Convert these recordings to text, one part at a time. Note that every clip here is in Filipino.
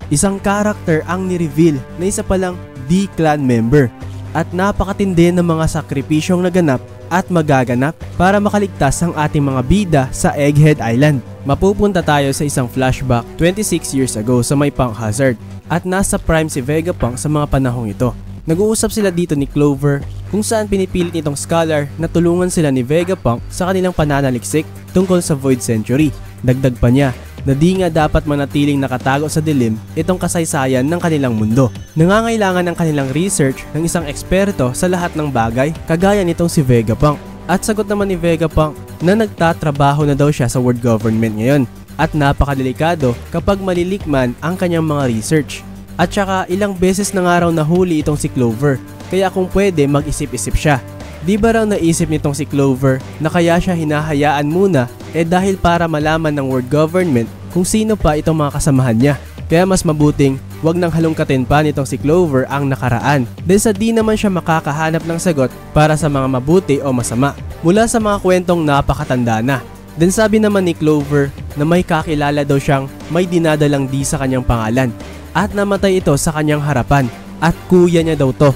isang character ang ni-reveal na isa palang D-Clan member at napakatindi ng mga sakripisyong naganap at magaganap para makaligtas ang ating mga bida sa Egghead Island. Mapupunta tayo sa isang flashback 26 years ago sa may Punk Hazard at nasa prime si Vegapunk sa mga panahong ito. Nag-uusap sila dito ni Clover kung saan pinipilit nitong scholar na tulungan sila ni Vegapunk sa kanilang pananaliksik tungkol sa Void Century. Dagdag pa niya na di nga dapat manatiling nakatago sa dilim itong kasaysayan ng kanilang mundo. Nangangailangan ng kanilang research ng isang eksperto sa lahat ng bagay kagaya nitong si Vegapunk. At sagot naman ni Vegapunk na nagtatrabaho na daw siya sa world government ngayon at napakadelikado kapag malilikman ang kanyang mga research. At saka ilang beses na nga raw nahuli itong si Clover, kaya kung pwede mag-isip-isip siya. Di ba raw naisip nitong si Clover na kaya siya hinahayaan muna dahil para malaman ng world government kung sino pa itong mga kasamahan niya. Kaya mas mabuting wag nang halongkatin pa nitong si Clover ang nakaraan dahil sa di naman siya makakahanap ng sagot para sa mga mabuti o masama mula sa mga kwentong napakatanda na. Then sabi naman ni Clover na may kakilala daw siyang may dinadalang di sa kanyang pangalan at namatay ito sa kanyang harapan at kuya niya daw to.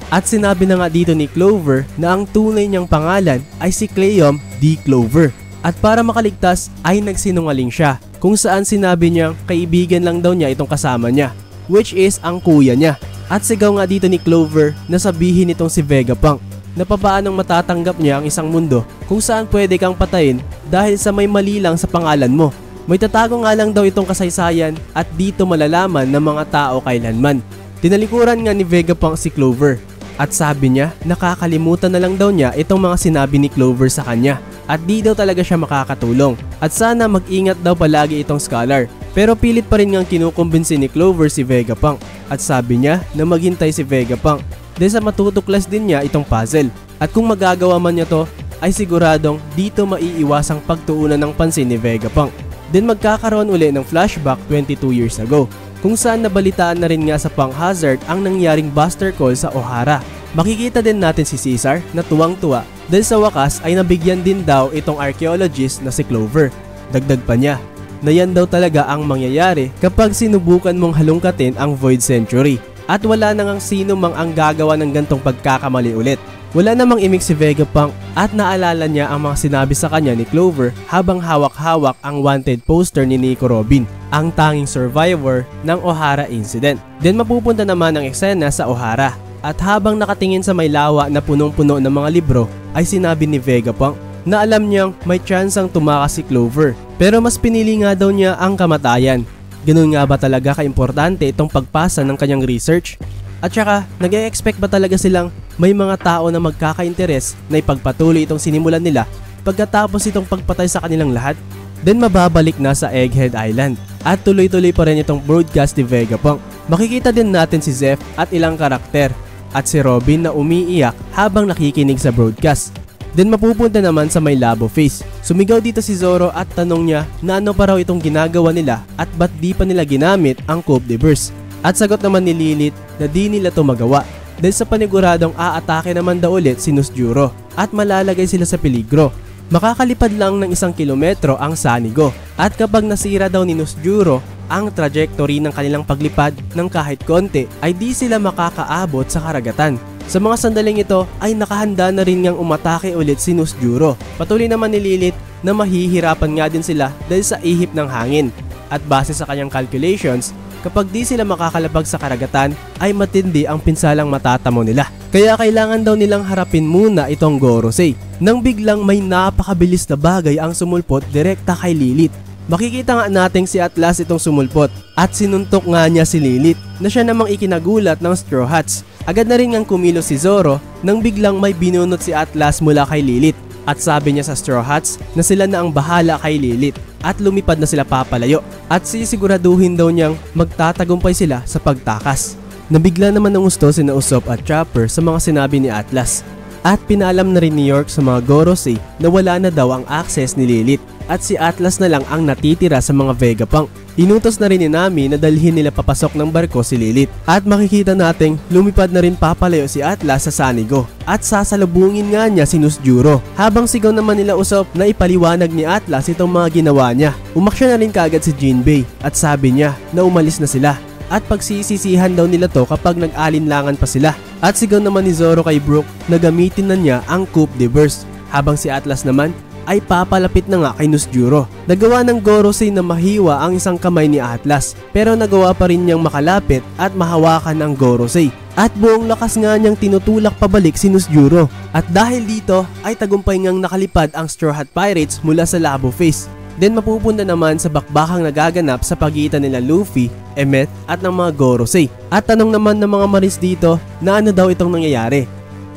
At sinabi na nga dito ni Clover na ang tunay niyang pangalan ay si Cleom D. Clover. At para makaligtas ay nagsinungaling siya kung saan sinabi niyang kaibigan lang daw niya itong kasama niya, which is ang kuya niya. At sigaw nga dito ni Clover na sabihin nitong si Vegapunk na papaanong matatanggap niya ang isang mundo kung saan pwede kang patayin dahil sa may mali lang sa pangalan mo. May tatago nga lang daw itong kasaysayan at dito malalaman ng mga tao kailanman. Tinalikuran nga ni Vegapunk si Clover at sabi niya nakakalimutan na lang daw niya itong mga sinabi ni Clover sa kanya at di daw talaga siya makakatulong at sana mag-ingat daw palagi itong scholar. Pero pilit pa rin ngang kinukumbinsi ni Clover si Vegapunk at sabi niya na maghintay si Vegapunk dahil sa matutuklas din niya itong puzzle at kung magagawa man niya to ay siguradong dito maiiwasang pagtuunan ng pansin ni Vegapunk. Then magkakaroon uli ng flashback 22 years ago kung saan nabalitaan na rin nga sa Punk Hazard ang nangyaring Buster Call sa Ohara. Makikita din natin si Caesar na tuwang-tuwa dahil sa wakas ay nabigyan din daw itong archaeologist na si Clover. Dagdag pa niya na yan daw talaga ang mangyayari kapag sinubukan mong halongkatin ang Void Century at wala na ngang sino mang ang gagawa ng gantong pagkakamali ulit. Wala namang imik si Vegapunk at naalala niya ang mga sinabi sa kanya ni Clover habang hawak-hawak ang wanted poster ni Nico Robin, ang tanging survivor ng Ohara incident. Then mapupunta naman ang eksena sa Ohara at habang nakatingin sa may lawa na punong-puno ng mga libro ay sinabi ni Vegapunk na alam niyang may tsansang tumakas si Clover pero mas pinili nga daw niya ang kamatayan. Ganun nga ba talaga kaimportante itong pagpasa ng kanyang research? At saka, nag-e-expect ba talaga silang may mga tao na magkaka-interes na ipagpatuloy itong sinimulan nila pagkatapos itong pagpatay sa kanilang lahat? Then mababalik na sa Egghead Island at tuloy-tuloy pa rin itong broadcast ni Vegapunk. Makikita din natin si Zeph at ilang karakter at si Robin na umiiyak habang nakikinig sa broadcast. Then mapupunta naman sa may labo face. Sumigaw dito si Zoro at tanong niya na ano pa raw itong ginagawa nila at ba't di pa nila ginamit ang Coup de Burst. At sagot naman ni Lilith na di nila to magawa dahil sa paniguradong aatake naman daw ulit si Nusjuro at malalagay sila sa peligro. Makakalipad lang ng 1 kilometro ang Sanigo at kapag nasira daw ni Nusjuro ang trajectory ng kanilang paglipad ng kahit konti ay di sila makakaabot sa karagatan. Sa mga sandaling ito ay nakahanda na rin ngang umatake ulit si Nusjuro. Patuloy naman ni Lilith na mahihirapan nga din sila dahil sa ihip ng hangin at base sa kanyang calculations kapag di sila makakalabag sa karagatan ay matindi ang pinsalang matatamo nila. Kaya kailangan daw nilang harapin muna itong Gorosei nang biglang may napakabilis na bagay ang sumulpot direkta kay Lilith. Makikita nga nating si Atlas itong sumulpot at sinuntok nga niya si Lilith na siya namang ikinagulat ng Straw Hats. Agad na rin ngang kumilos si Zoro nang biglang may binunot si Atlas mula kay Lilith at sabi niya sa Straw Hats na sila na ang bahala kay Lilith at lumipad na sila papalayo at sisiguraduhin daw niyang magtatagumpay sila sa pagtakas. Nabigla naman ng gusto sina Usopp at Chopper sa mga sinabi ni Atlas at pinaalam na rin ni York sa mga Gorosei na wala na daw ang access ni Lilith at si Atlas na lang ang natitira sa mga Vegapunk. Inutos na rin ni Nami na dalhin nila papasok ng barko si Lilith at makikita nating lumipad na rin papalayo si Atlas sa Sanigo at sasalubungin nga niya si Nusjuro habang sigaw naman nila Usopp na ipaliwanag ni Atlas itong mga ginawa niya. Umaksyon na rin kagad si Jinbei at sabi niya na umalis na sila at pagsisisihan daw nila to kapag nag-alinlangan pa sila. At sigaw naman ni Zoro kay Brook na gamitin na niya ang Coup de Burst, habang si Atlas naman ay papalapit na nga kay Nusjuro. Nagawa ng Gorosei na mahiwa ang isang kamay ni Atlas, pero nagawa pa rin niyang makalapit at mahawakan ang Gorosei. At buong lakas nga niyang tinutulak pabalik si Nusjuro. At dahil dito ay tagumpay ngang nakalipad ang Straw Hat Pirates mula sa Labo Face. Then mapupunta naman sa bakbakang nagaganap sa pagitan nila Luffy, Emmet at ng mga Gorosei. At tanong naman ng mga Marines dito na ano daw itong nangyayari.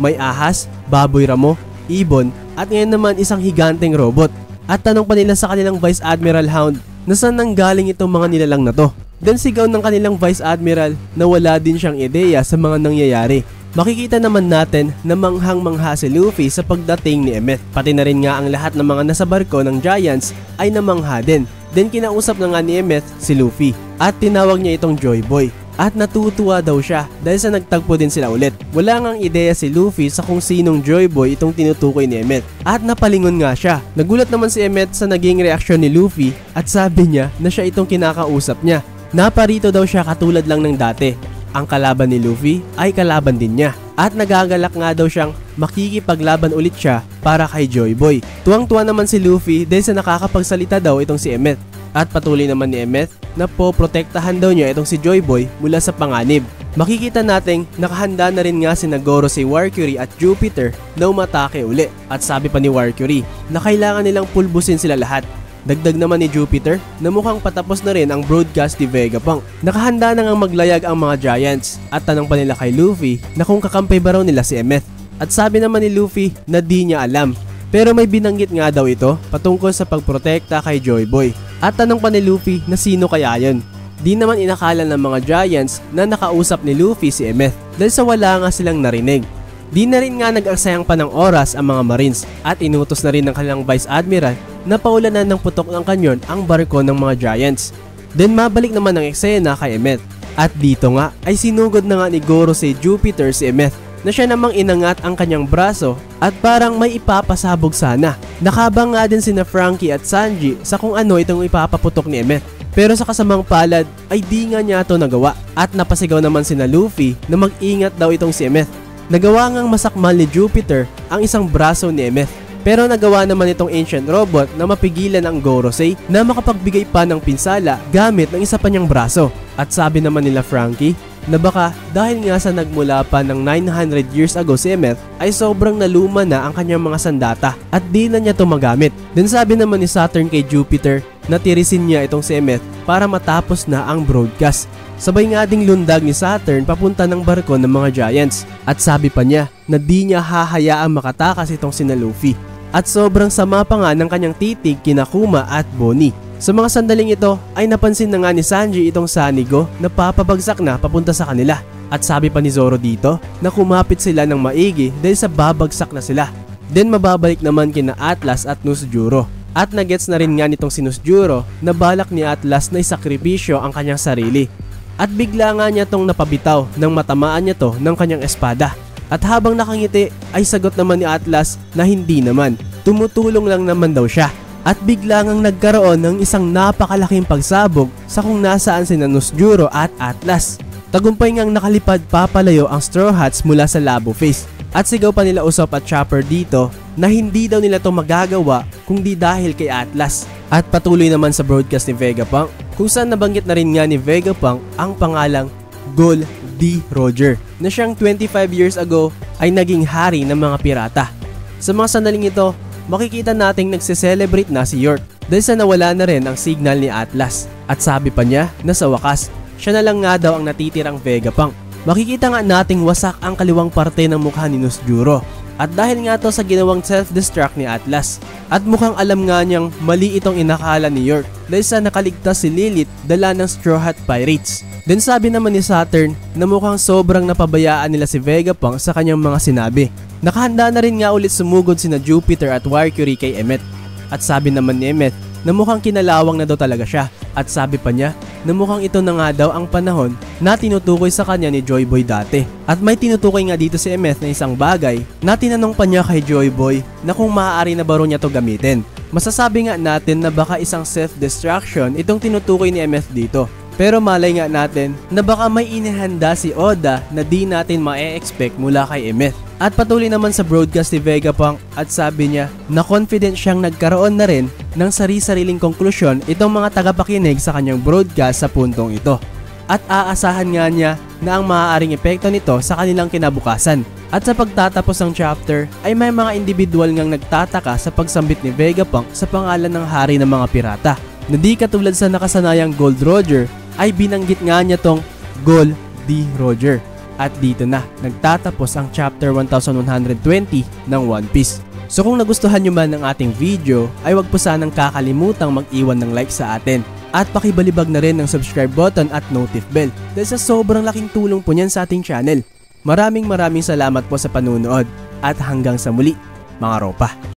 May ahas, baboy ramo, ibon at ngayon naman isang higanteng robot. At tanong pa nila sa kanilang Vice Admiral Hound na saan nanggaling itong mga nilalang na to. Then sigaw ng kanilang Vice Admiral na wala din siyang ideya sa mga nangyayari. Makikita naman natin na manghang-mangha si Luffy sa pagdating ni Emmet. Pati na rin nga ang lahat ng mga nasa barko ng Giants ay namangha din. Then kinausap na nga ni Emmet si Luffy at tinawag niya itong Joy Boy. At natutuwa daw siya dahil sa nagtagpo din sila ulit. Wala ngang ideya si Luffy sa kung sinong Joy Boy itong tinutukoy ni Emmet. At napalingon nga siya. Nagulat naman si Emmet sa naging reaksyon ni Luffy at sabi niya na siya itong kinakausap niya. Naparito daw siya katulad lang ng dati. Ang kalaban ni Luffy ay kalaban din niya. At nagagalak nga daw siyang makikipaglaban ulit siya para kay Joy Boy. Tuwang-tuwa naman si Luffy dahil sa nakakapagsalita daw itong si Emmet. At patuloy naman ni Emmet na poprotektahan daw niya itong si Joy Boy mula sa panganib. Makikita nating nakahanda na rin nga si Gorosei, Warcury at Jupiter na umatake uli. At sabi pa ni Warcury na kailangan nilang pulbusin sila lahat. Dagdag naman ni Jupiter na mukhang patapos na rin ang broadcast ni Vegapunk. Nakahanda na ngang maglayag ang mga Giants at tanong pa nila kay Luffy na kung kakampay ba raw nila si Emmet. At sabi naman ni Luffy na di niya alam. Pero may binanggit nga daw ito patungkol sa pagprotekta kay Joy Boy. At tanong pa ni Luffy na sino kaya yun. Di naman inakala ng mga Giants na nakausap ni Luffy si Emmet dahil sa wala nga silang narinig. Di na rin nga nag-aksayang pa ng oras ang mga Marines at inutos na rin ng kanilang Vice Admiral na paulanan ng putok ng kanyon ang barko ng mga Giants. Then mabalik naman ang eksena kay Emmet. At dito nga ay sinugod na nga ni Gorosei Jupiter si Emmet na siya namang inangat ang kanyang braso at parang may ipapasabog sana. Nakabang nga din sina Franky at Sanji sa kung ano itong ipapaputok ni Emmet. Pero sa kasamang palad ay di nga niya ito nagawa at napasigaw naman sina Luffy na mag-ingat daw itong si Emmet. Nagawa ngang masakmal ni Jupiter ang isang braso ni Emmet. Pero nagawa naman itong ancient robot na mapigilan ang Gorosei na makapagbigay pa ng pinsala gamit ng isa pa niyang braso. At sabi naman nila Franky na baka dahil nga sa nagmula pa ng 900 years ago si Emmet ay sobrang naluma na ang kanyang mga sandata at di na niya ito magamit. Then sabi naman ni Saturn kay Jupiter na tirisin niya itong si Emmet para matapos na ang broadcast. Sabay nga ding lundag ni Saturn papunta ng barko ng mga Giants at sabi pa niya na di niya hahayaang makatakas itong sina Luffy. At sobrang sama pa nga ng kanyang titig kina Kuma at Bonnie. Sa mga sandaling ito ay napansin na nga ni Sanji itong Sanigo na papabagsak na papunta sa kanila. At sabi pa ni Zoro dito na kumapit sila ng maigi dahil sa babagsak na sila. Then mababalik naman kina Atlas at Nusjuro. At nagets na rin nga nitong si Nusjuro na balak ni Atlas na isakripisyo ang kanyang sarili. At bigla nga niya tong napabitaw nang matamaan niya to ng kanyang espada. At habang nakangiti ay sagot naman ni Atlas na hindi naman. Tumutulong lang naman daw siya. At bigla ngang nagkaroon ng isang napakalaking pagsabog sa kung nasaan sina Nusjuro at Atlas. Tagumpay ngang nakalipad papalayo ang Straw Hats mula sa Labo Face. At sigaw pa nila Usopp at Chopper dito na hindi daw nila to magagawa kung di dahil kay Atlas. At patuloy naman sa broadcast ni Vegapunk kung saan nabanggit na rin nga ni Vegapunk ang pangalang Gol D. Roger na siyang 25 years ago ay naging hari ng mga pirata. Sa mga sandaling ito, makikita nating nagse-celebrate na si York dahil sa nawala na rin ang signal ni Atlas. At sabi pa niya na sa wakas, siya na lang nga daw ang natitirang Vegapunk. Makikita nga nating wasak ang kaliwang parte ng mukha ni Nusjuro. At dahil nga to sa ginawang self-destruct ni Atlas. At mukhang alam nga niyang mali itong inakala ni York dahil sa nakaligtas si Lilith dala ng Straw Hat Pirates. Then sabi naman ni Saturn na mukhang sobrang napabayaan nila si Vegapunk sa kanyang mga sinabi. Nakahanda na rin nga ulit sumugod sina Jupiter at Warcury kay Emmet. At sabi naman ni Emmet na mukhang kinalawang na daw talaga siya. At sabi pa niya na mukhang ito na nga daw ang panahon na tinutukoy sa kanya ni Joy Boy dati. At may tinutukoy nga dito si Emmet na isang bagay na tinanong pa niya kay Joy Boy na kung maaari na ba ro niya to gamitin. Masasabi nga natin na baka isang self-destruction itong tinutukoy ni Emmet dito. Pero malay nga natin na baka may inihanda si Oda na di natin ma-expect mula kay Emmet. At patuloy naman sa broadcast ni Vegapunk at sabi niya na confident siyang nagkaroon na rin ng sari-sariling konklusyon itong mga tagapakinig sa kanyang broadcast sa puntong ito. At aasahan nga niya na ang maaaring epekto nito sa kanilang kinabukasan. At sa pagtatapos ng chapter ay may mga individual ngang nagtataka sa pagsambit ni Vegapunk sa pangalan ng hari ng mga pirata. Na di katulad sa nakasanayang Gold Roger ay binanggit nga niya tong Gold D. Roger. At dito na nagtatapos ang chapter 1120 ng One Piece. So kung nagustuhan nyo man ang ating video ay wag po sanang kakalimutang mag-iwan ng like sa atin. At pakibalibag na rin ng subscribe button at notif bell dahil sa sobrang laking tulong po niyan sa ating channel. Maraming salamat po sa panunood at hanggang sa muli mga ropa.